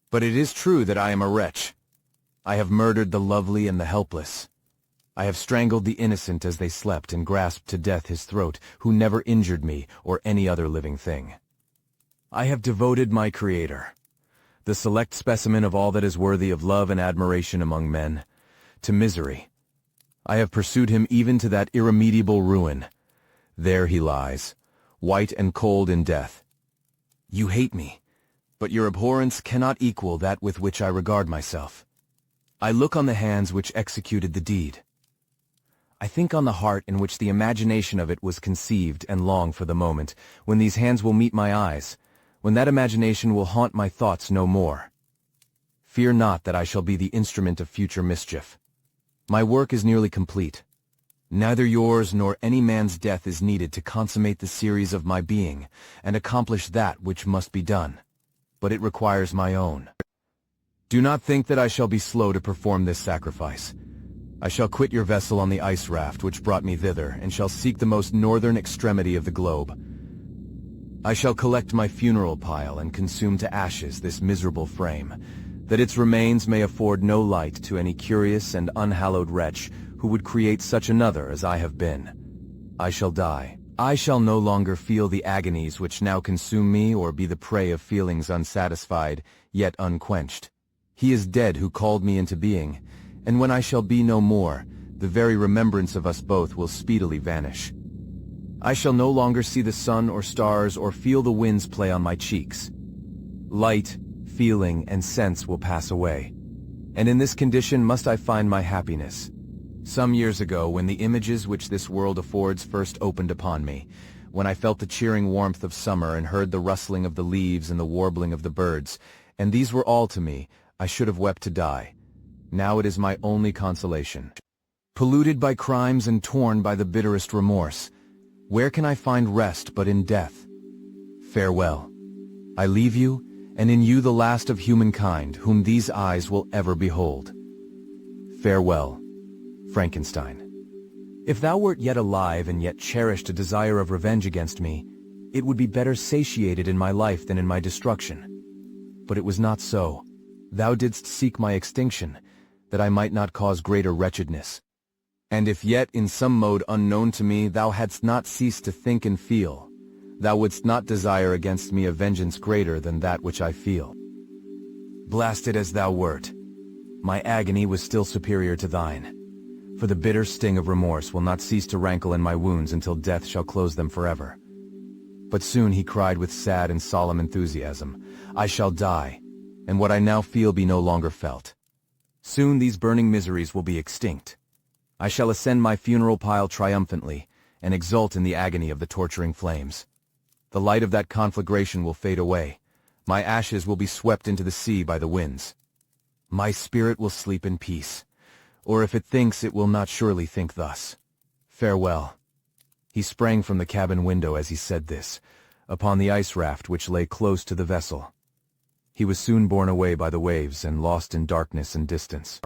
But it is true that I am a wretch. I have murdered the lovely and the helpless. I have strangled the innocent as they slept and grasped to death his throat, who never injured me or any other living thing. I have devoted my Creator, the select specimen of all that is worthy of love and admiration among men, to misery. I have pursued him even to that irremediable ruin. There he lies, white and cold in death. You hate me, but your abhorrence cannot equal that with which I regard myself. I look on the hands which executed the deed. I think on the heart in which the imagination of it was conceived, and long for the moment when these hands will meet my eyes, when that imagination will haunt my thoughts no more. Fear not that I shall be the instrument of future mischief. My work is nearly complete. Neither yours nor any man's death is needed to consummate the series of my being and accomplish that which must be done, but it requires my own. Do not think that I shall be slow to perform this sacrifice. I shall quit your vessel on the ice raft which brought me thither, and shall seek the most northern extremity of the globe. I shall collect my funeral pile and consume to ashes this miserable frame, that its remains may afford no light to any curious and unhallowed wretch who would create such another as I have been. I shall die. I shall no longer feel the agonies which now consume me, or be the prey of feelings unsatisfied, yet unquenched. He is dead who called me into being, and when I shall be no more, the very remembrance of us both will speedily vanish. I shall no longer see the sun or stars or feel the winds play on my cheeks. Light, feeling, and sense will pass away, and in this condition must I find my happiness. Some years ago, when the images which this world affords first opened upon me, when I felt the cheering warmth of summer and heard the rustling of the leaves and the warbling of the birds, and these were all to me, I should have wept to die. Now it is my only consolation. Polluted by crimes and torn by the bitterest remorse, where can I find rest but in death? Farewell. I leave you, and in you the last of humankind, whom these eyes will ever behold. Farewell, Frankenstein. If thou wert yet alive and yet cherished a desire of revenge against me, it would be better satiated in my life than in my destruction. But it was not so. Thou didst seek my extinction, that I might not cause greater wretchedness. And if yet in some mode unknown to me thou hadst not ceased to think and feel, thou wouldst not desire against me a vengeance greater than that which I feel. Blasted as thou wert, my agony was still superior to thine, for the bitter sting of remorse will not cease to rankle in my wounds until death shall close them forever. But soon he cried with sad and solemn enthusiasm, I shall die, and what I now feel be no longer felt. Soon these burning miseries will be extinct. I shall ascend my funeral pile triumphantly, and exult in the agony of the torturing flames. The light of that conflagration will fade away. My ashes will be swept into the sea by the winds. My spirit will sleep in peace, or if it thinks, it will not surely think thus. Farewell. He sprang from the cabin window as he said this, upon the ice raft which lay close to the vessel. He was soon borne away by the waves and lost in darkness and distance.